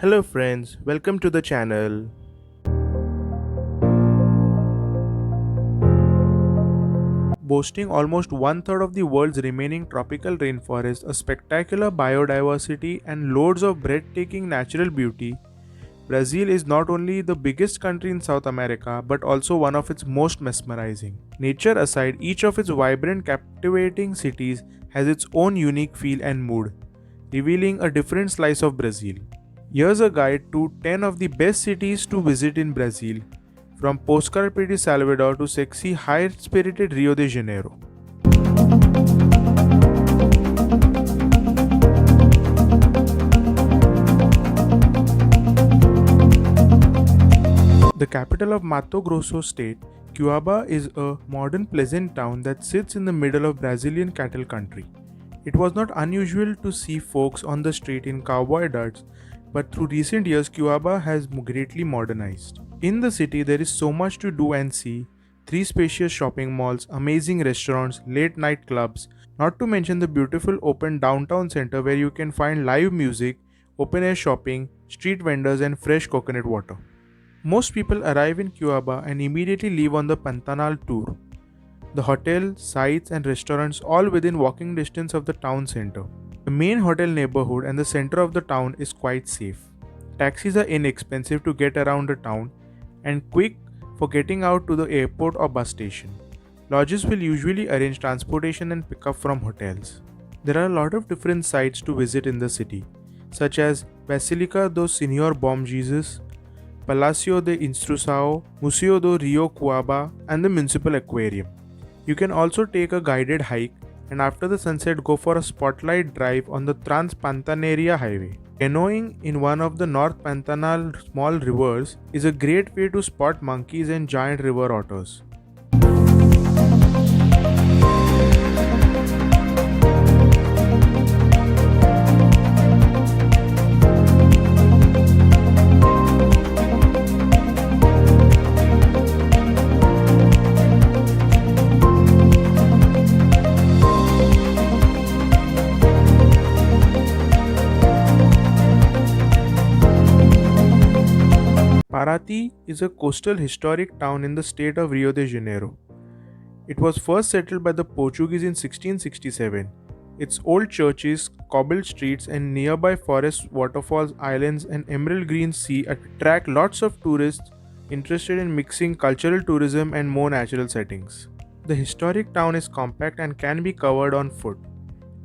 Hello friends, welcome to the channel. Boasting almost one third of the world's remaining tropical rainforest, a spectacular biodiversity, and loads of breathtaking natural beauty, Brazil is not only the biggest country in South America but also one of its most mesmerizing. Nature aside, each of its vibrant, captivating cities has its own unique feel and mood, revealing a different slice of Brazil. Here's a guide to 10 of the best cities to visit in Brazil, from postcard pretty Salvador to sexy, high spirited Rio de Janeiro. The capital of Mato Grosso state, Cuiabá is a modern pleasant town that sits in the middle of Brazilian cattle country. It was not unusual to see folks on the street in cowboy hats, but through recent years Cuiabá has greatly modernized. In the city there is so much to do and see, three spacious shopping malls, amazing restaurants, late night clubs, not to mention the beautiful open downtown center where you can find live music, open air shopping, street vendors and fresh coconut water. Most people arrive in Cuiabá and immediately leave on the Pantanal tour. The hotel, sites and restaurants all within walking distance of the town center. The main hotel neighborhood and the center of the town is quite safe. Taxis are inexpensive to get around the town and quick for getting out to the airport or bus station. Lodges will usually arrange transportation and pick up from hotels. There are a lot of different sites to visit in the city, such as Basílica do Senhor Bom Jesus, Palacio de Instrução, Museo do Rio Cuiabá, and the Municipal Aquarium. You can also take a guided hike and after the sunset go for a spotlight drive on the Trans-Pantaneira Highway. Canoeing in one of the North Pantanal small rivers is a great way to spot monkeys and giant river otters. Paraty is a coastal historic town in the state of Rio de Janeiro. It was first settled by the Portuguese in 1667. Its old churches, cobbled streets, and nearby forests, waterfalls, islands, and emerald green sea attract lots of tourists interested in mixing cultural tourism and more natural settings. The historic town is compact and can be covered on foot.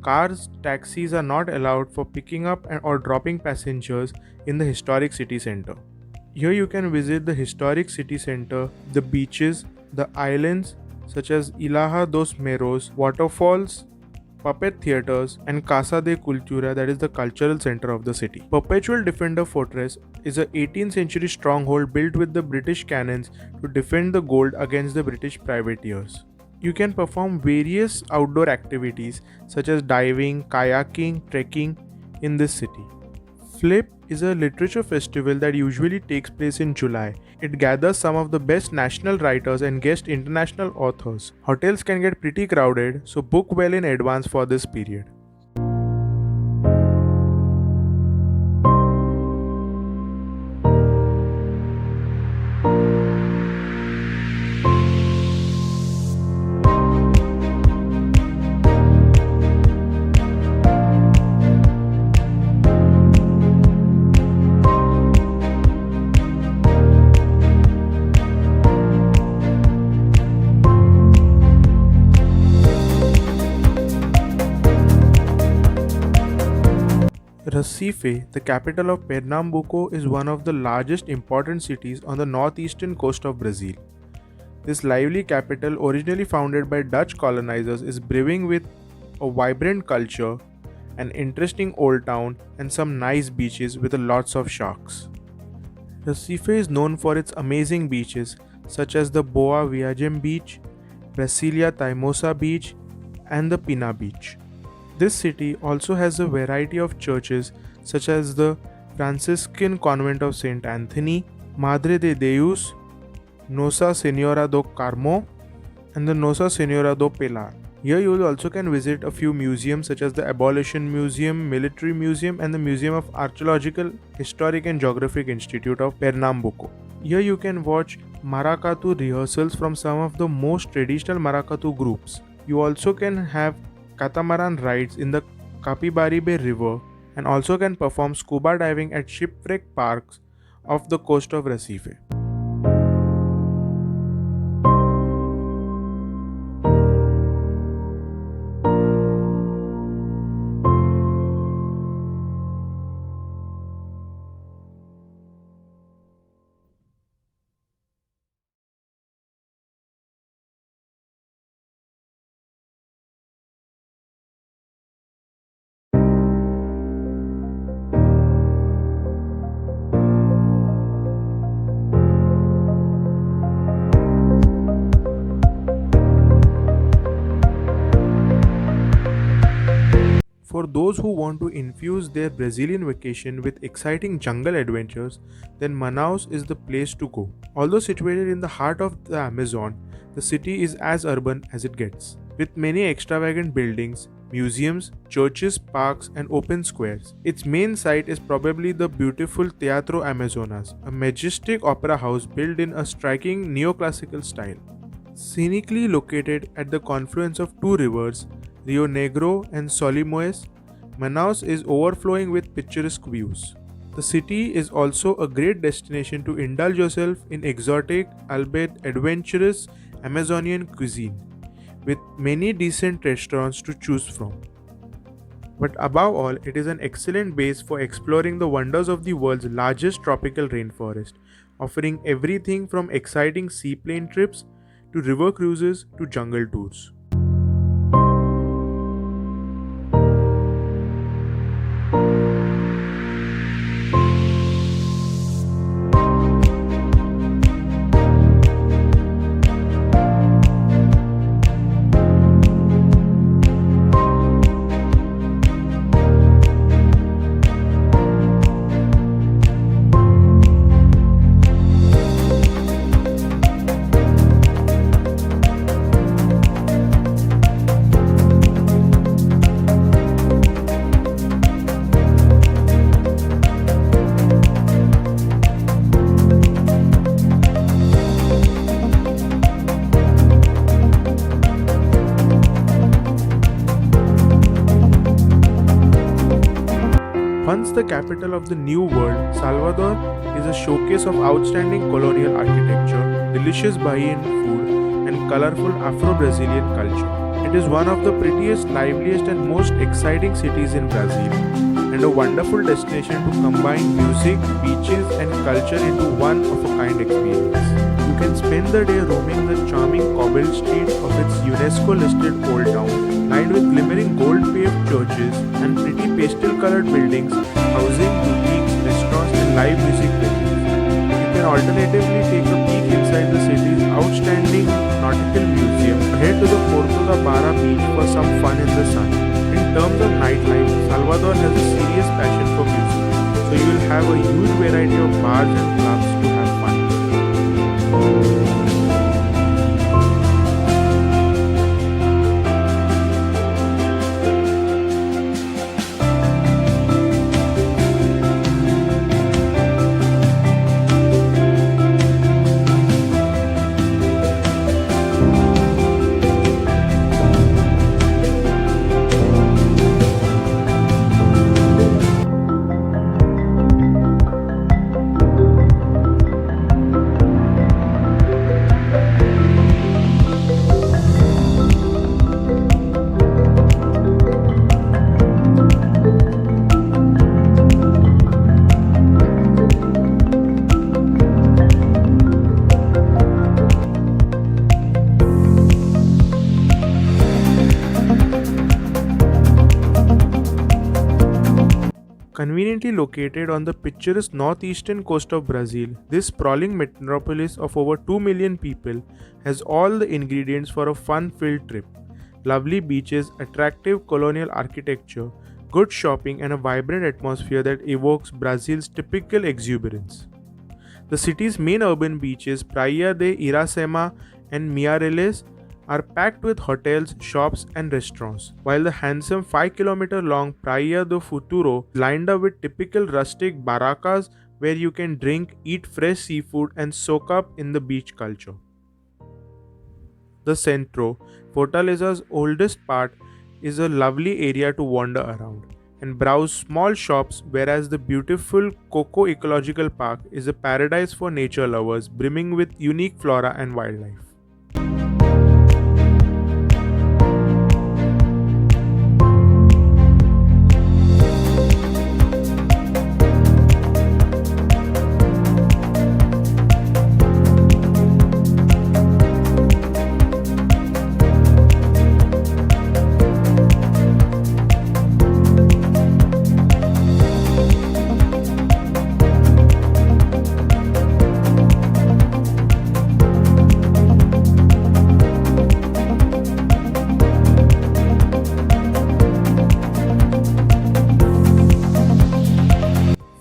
Cars, taxis are not allowed for picking up or dropping passengers in the historic city center. Here you can visit the historic city center, the beaches, the islands such as Ilha dos Meros, waterfalls, puppet theatres, and Casa de Cultura, that is the cultural center of the city. Perpetual Defender Fortress is a 18th century stronghold built with the British cannons to defend the gold against the British privateers. You can perform various outdoor activities such as diving, kayaking, trekking in this city. Flip is a literature festival that usually takes place in July. It gathers some of the best national writers and guest international authors. Hotels can get pretty crowded, so book well in advance for this period. Recife, the capital of Pernambuco, is one of the largest important cities on the northeastern coast of Brazil. This lively capital, originally founded by Dutch colonizers, is brimming with a vibrant culture, an interesting old town, and some nice beaches with lots of sharks. Recife is known for its amazing beaches such as the Boa Viagem Beach, Brasilia Taimosa Beach, and the Pina Beach. This city also has a variety of churches such as the Franciscan Convent of Saint Anthony, Madre de Deus, Nossa Senhora do Carmo, and the Nossa Senhora do Pilar. Here you will also can visit a few museums such as the Abolition Museum, Military Museum and the Museum of Archaeological, Historic and Geographic Institute of Pernambuco. Here you can watch Maracatu rehearsals from some of the most traditional Maracatu groups. You also can have catamaran rides in the Capibaribe River and also can perform scuba diving at shipwreck parks off the coast of Recife. For those who want to infuse their Brazilian vacation with exciting jungle adventures, then Manaus is the place to go. Although situated in the heart of the Amazon, the city is as urban as it gets, with many extravagant buildings, museums, churches, parks, and open squares. Its main site is probably the beautiful Teatro Amazonas, a majestic opera house built in a striking neoclassical style. Scenically located at the confluence of two rivers, Rio Negro and Solimões, Manaus is overflowing with picturesque views. The city is also a great destination to indulge yourself in exotic, albeit adventurous Amazonian cuisine, with many decent restaurants to choose from. But above all, it is an excellent base for exploring the wonders of the world's largest tropical rainforest, offering everything from exciting seaplane trips to river cruises to jungle tours. Once the capital of the New World, Salvador is a showcase of outstanding colonial architecture, delicious Bahian food, and colorful Afro-Brazilian culture. It is one of the prettiest, liveliest, and most exciting cities in Brazil, and a wonderful destination to combine music, beaches, and culture into one of a kind experience. You can spend the day roaming the charming cobbled streets of its UNESCO-listed old town, lined with glimmering gold-paved churches and pretty pastel-colored buildings housing boutiques, restaurants, and live music venues. You can alternatively take a peek inside the city's outstanding nautical museum, head to the Porto da Barra beach for some fun in the sun. In terms of nightlife, Salvador has a serious passion for music, so you will have a huge variety of bars and clubs to have fun. Conveniently located on the picturesque northeastern coast of Brazil, this sprawling metropolis of over 2 million people has all the ingredients for a fun-filled trip. Lovely beaches, attractive colonial architecture, good shopping, and a vibrant atmosphere that evokes Brazil's typical exuberance. The city's main urban beaches, Praia de Iracema and Mieireles, are packed with hotels, shops, and restaurants, while the handsome 5-kilometer long Praia do Futuro is lined up with typical rustic barracas where you can drink, eat fresh seafood, and soak up in the beach culture. The Centro, Fortaleza's oldest part, is a lovely area to wander around and browse small shops, whereas the beautiful Coco Ecological Park is a paradise for nature lovers, brimming with unique flora and wildlife.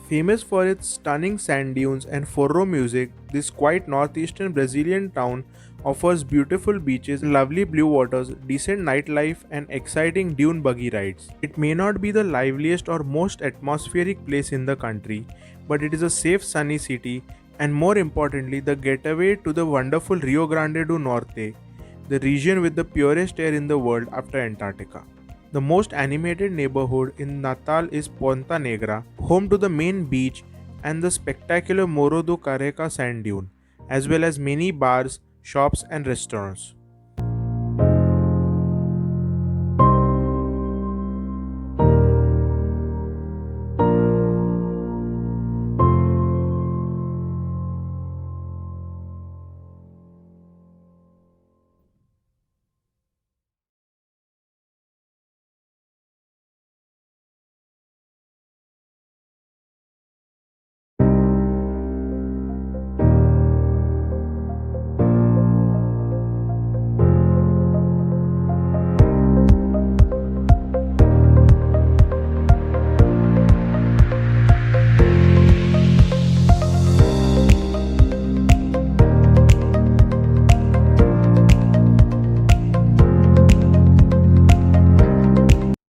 Famous for its stunning sand dunes and forró music, this quiet northeastern Brazilian town offers beautiful beaches, lovely blue waters, decent nightlife, and exciting dune buggy rides. It may not be the liveliest or most atmospheric place in the country, but it is a safe, sunny city, and more importantly, the getaway to the wonderful Rio Grande do Norte, the region with the purest air in the world after Antarctica. The most animated neighborhood in Natal is Ponta Negra, home to the main beach and the spectacular Morro do Careca sand dune, as well as many bars, shops, and restaurants.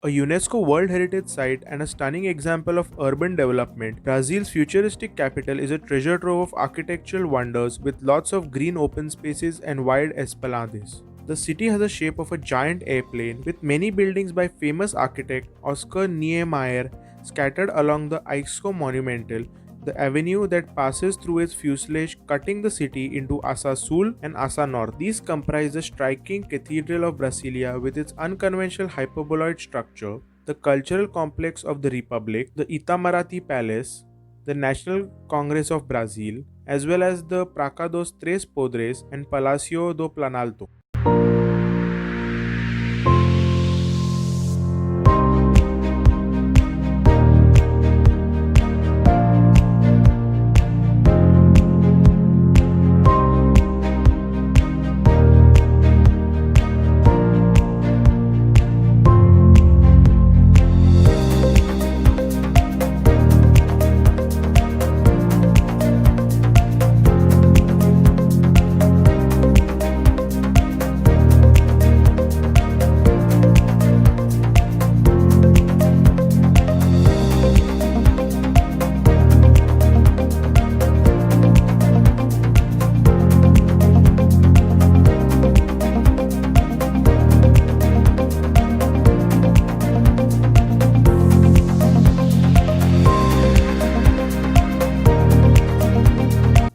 A UNESCO World Heritage Site and a stunning example of urban development, Brazil's futuristic capital is a treasure trove of architectural wonders with lots of green open spaces and wide esplanades. The city has the shape of a giant airplane with many buildings by famous architect Oscar Niemeyer scattered along the Ixco Monumental, the avenue that passes through its fuselage, cutting the city into Asa Sul and Asa North. These comprise the striking Cathedral of Brasilia with its unconventional hyperboloid structure, the cultural complex of the Republic, the Itamaraty Palace, the National Congress of Brazil, as well as the Praça dos Três Poderes and Palácio do Planalto.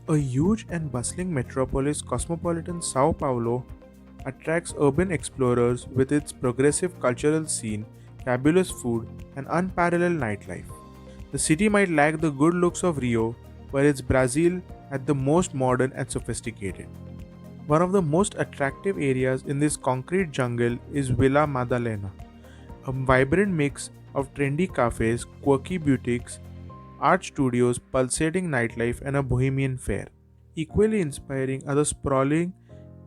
A huge and bustling metropolis, cosmopolitan Sao Paulo attracts urban explorers with its progressive cultural scene, fabulous food, and unparalleled nightlife. The city might lack the good looks of Rio, but it's Brazil at the most modern and sophisticated. One of the most attractive areas in this concrete jungle is Villa Madalena, a vibrant mix of trendy cafes, quirky boutiques, art studios, pulsating nightlife, and a bohemian fare. Equally inspiring are the sprawling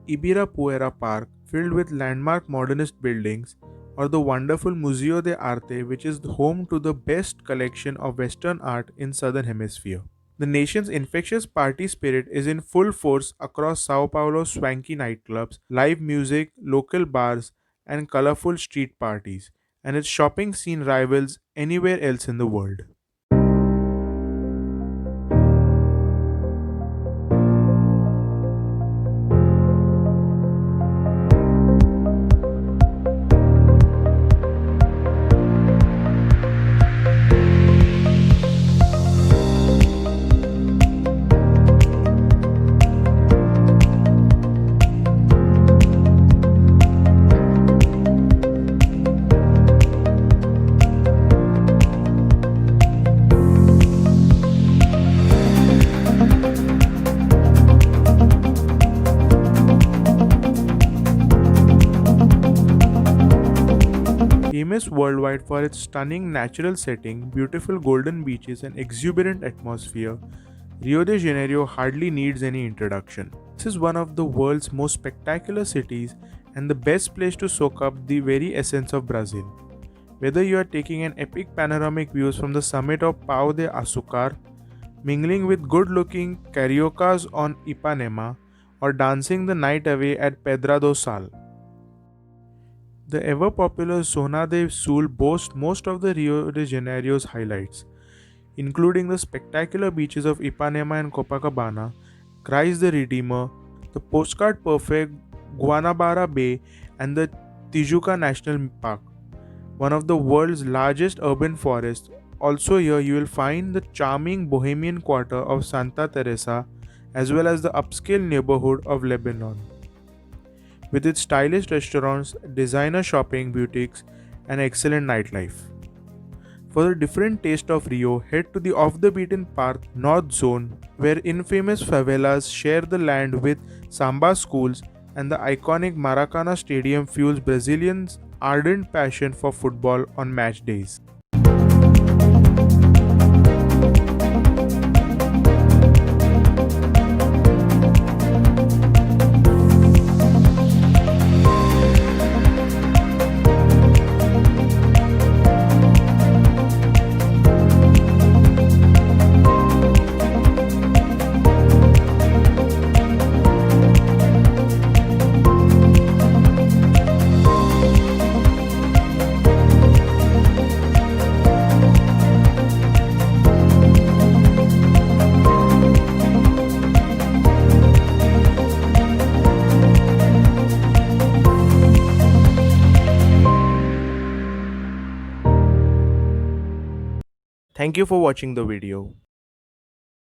Ibirapuera Park, filled with landmark modernist buildings, or the wonderful Museo de Arte, which is home to the best collection of Western art in Southern Hemisphere. The nation's infectious party spirit is in full force across Sao Paulo's swanky nightclubs, live music, local bars, and colorful street parties, and its shopping scene rivals anywhere else in the world. Famous worldwide for its stunning natural setting, beautiful golden beaches, and exuberant atmosphere, Rio de Janeiro hardly needs any introduction. This is one of the world's most spectacular cities and the best place to soak up the very essence of Brazil. Whether you are taking an epic panoramic views from the summit of Pau de Açúcar, mingling with good-looking cariocas on Ipanema, or dancing the night away at Pedra do Sal. The ever popular Zona de Sul boasts most of the Rio de Janeiro's highlights, including the spectacular beaches of Ipanema and Copacabana, Christ the Redeemer, the postcard perfect Guanabara Bay, and the Tijuca National Park, one of the world's largest urban forests. Also, here you will find the charming bohemian quarter of Santa Teresa as well as the upscale neighborhood of Lebanon, with its stylish restaurants, designer shopping boutiques, and excellent nightlife. For a different taste of Rio, head to the off the beaten path North Zone, where infamous favelas share the land with samba schools, and the iconic Maracana Stadium fuels Brazilians' ardent passion for football on match days. Thank you for watching the video.